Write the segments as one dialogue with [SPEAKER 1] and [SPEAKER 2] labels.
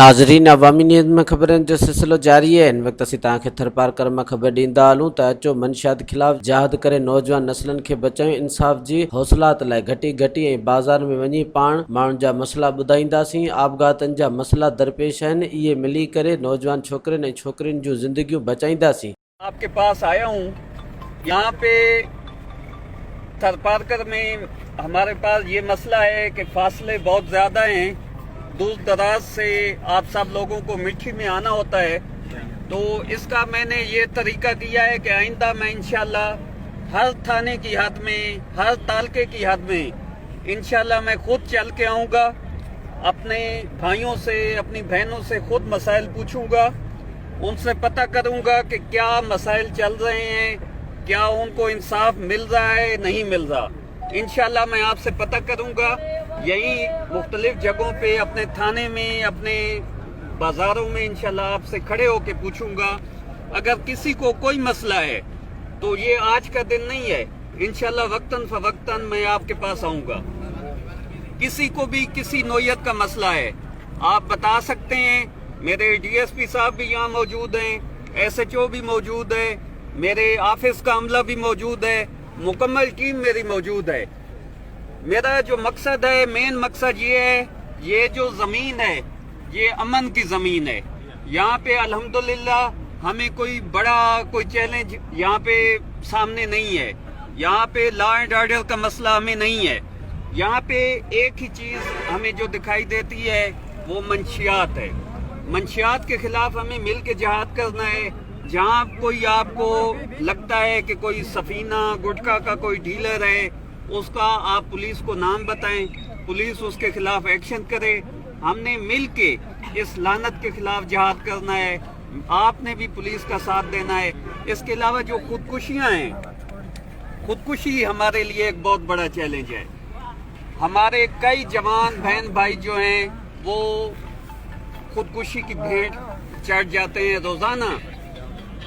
[SPEAKER 1] नाज़रीन, अवामी न्यूज़ में ख़बरनि जो सिलसिलो जारी है। इन वक्त असीं तव्हांखे थरपारकर में ख़बर ॾींदा हलूं त अचो मंशियात ख़िलाफ़ जहाद करे नौजवान नस्लनि खे बचायूं। इंसाफ़ जी हौसलात लाइ घटी घटी ऐं बाज़ार में वञी पाण माण्हुनि जा मसला ॿुधाईंदासीं। आपघातनि जा मसला दरपेश आहिनि, इहे मिली करे नौजवान छोकिरनि ऐं छोकिरियुनि जूं ज़िंदगियूं बचाईंदासीं।
[SPEAKER 2] आपके पास आया हूँ। यहाँ पे थरपारकर में हमारे पास ये मसला है कि फासले बहुत ज़्यादा हैं, दूर दराज से आप सब लोगों को मिट्टी में आना होता है। तो इसका मैंने ये तरीका किया है कि आइंदा मैं इंशाल्लाह हर थाने की हद में, हर तालके की हद में इंशाल्लाह मैं खुद चल के आऊँगा, अपने भाइयों से, अपनी बहनों से खुद मसाइल पूछूंगा, उनसे पता करूंगा कि क्या मसाइल चल रहे हैं, क्या उनको इंसाफ मिल रहा है, नहीं मिल रहा। इंशाल्लाह मैं आपसे पता करूंगा, यही मुख्तलिफ जगहों पे, अपने थाने में, अपने बाज़ारों में इंशाल्लाह आपसे खड़े होके पूछूंगा। अगर किसी को कोई मसला है तो ये आज का दिन नहीं है, इंशाल्लाह वक्तन फवक्तन मैं आपके पास आऊँगा। किसी को भी किसी नौयत का मसला है आप बता सकते हैं। मेरे डीएसपी साहब भी यहाँ मौजूद हैं, एसएचओ भी मौजूद है, मेरे ऑफिस का अमला भी मौजूद है, मुकम्मल टीम मेरी मौजूद है। मेरा जो मकसद है, मेन मकसद ये है, ये जो ज़मीन है ये अमन की ज़मीन है। यहाँ पे अल्हम्दुलिल्लाह हमें कोई बड़ा कोई चैलेंज यहाँ पे सामने नहीं है। यहाँ पे लॉ एंड ऑर्डर का मसला हमें नहीं है। यहाँ पे एक ही चीज़ हमें जो दिखाई देती है वो मंशियात है। मंशियात के खिलाफ हमें मिल के जहाद करना है। जहाँ कोई आपको लगता है कि कोई सफीना गुटखा का कोई डीलर है, उसका आप पुलिस को नाम बताएं, पुलिस उसके खिलाफ एक्शन करे। हमने मिल के इस लानत के खिलाफ जहाद करना है। आपने भी पुलिस का साथ देना है। इसके अलावा जो खुदकुशियाँ हैं, खुदकुशी हमारे लिए एक बहुत बड़ा चैलेंज है। हमारे कई जवान बहन भाई जो हैं वो खुदकुशी की भेंट चढ़ जाते हैं। रोज़ाना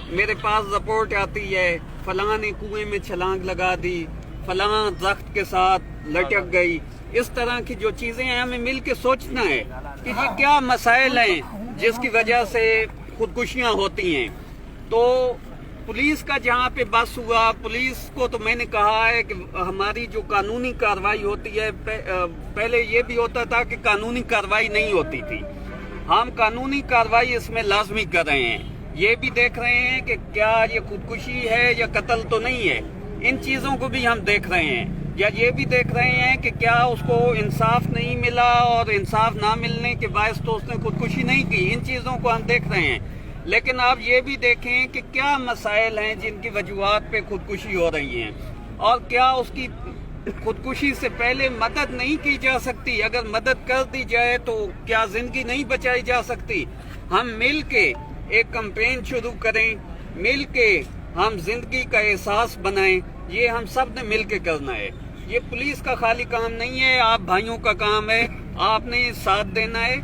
[SPEAKER 2] मेरे पास रिपोर्ट आती है, फलां ने कुएं में छलांग लगा दी, फलां दख्त के साथ लटक गई। इस तरह की जो चीज़ें हैं हमें मिल के सोचना है कि ये क्या मसाइल हैं जिसकी वजह से खुदकुशियाँ होती हैं। तो पुलिस का जहाँ पे बस हुआ, पुलिस को तो मैंने कहा है कि हमारी जो कानूनी कार्रवाई होती है, पहले ये भी होता था कि कानूनी कार्रवाई नहीं होती थी। हम कानूनी कार्रवाई इसमें लाजमी कर रहे हैं। ये भी देख रहे हैं कि क्या ये खुदकुशी है या कत्ल तो नहीं है, इन चीज़ों को भी हम देख रहे हैं। या ये भी देख रहे हैं कि क्या उसको इंसाफ नहीं मिला और इंसाफ ना मिलने के बायस तो उसने खुदकुशी नहीं की। इन चीज़ों को हम देख रहे हैं। लेकिन आप ये भी देखें कि क्या मसाइल हैं जिनकी वजूहात पे खुदकुशी हो रही हैं, और क्या उसकी खुदकुशी से पहले मदद नहीं की जा सकती। अगर मदद कर दी जाए तो क्या जिंदगी नहीं बचाई जा सकती। हम मिल के एक कैंपेन शुरू करें, मिल के हम जिंदगी का एहसास बनाएं। ये हम सब ने मिल के करना है। ये पुलिस का खाली काम नहीं है, आप भाइयों का काम है, आपने साथ देना है।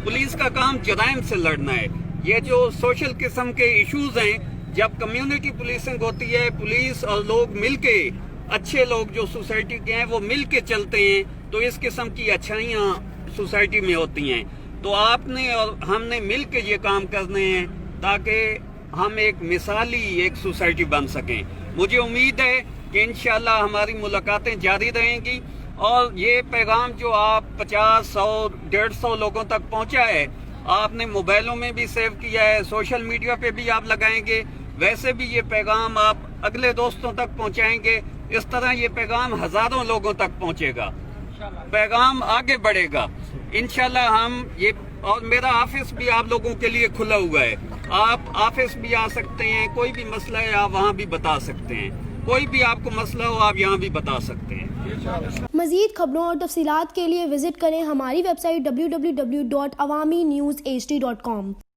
[SPEAKER 2] पुलिस का काम जराइम से लड़ना है। ये जो सोशल किस्म के इश्यूज हैं, जब कम्युनिटी पुलिसिंग होती है, पुलिस और लोग मिलके, अच्छे लोग जो सोसाइटी के हैं वो मिल के चलते हैं, तो इस किस्म की अच्छाइयाँ सोसाइटी में होती हैं। तो आपने और हमने मिल के ये काम करने हैं ताकि हम एक मिसाली एक सोसाइटी बन सकें। मुझे उम्मीद है कि इंशाल्लाह हमारी मुलाकातें जारी रहेंगी और ये पैगाम जो आप 50, 100, 150 लोगों तक पहुंचा है, आपने मोबाइलों में भी सेव किया है, सोशल मीडिया पे भी आप लगाएंगे, वैसे भी ये पैगाम आप अगले दोस्तों तक पहुंचाएंगे। इस तरह ये पैगाम हजारों लोगों तक पहुंचेगा, पैगाम आगे बढ़ेगा इंशाल्लाह। हम ये, और मेरा ऑफिस भी आप लोगों के लिए खुला हुआ है, आप ऑफिस भी आ सकते हैं। कोई भी मसला है आप वहाँ भी बता सकते हैं, कोई भी आपको मसला हो आप यहाँ भी बता सकते हैं।
[SPEAKER 3] मज़ीद खबरों और तफसीलात के लिए विजिट करें हमारी वेबसाइट www.awamiNewsHD.com।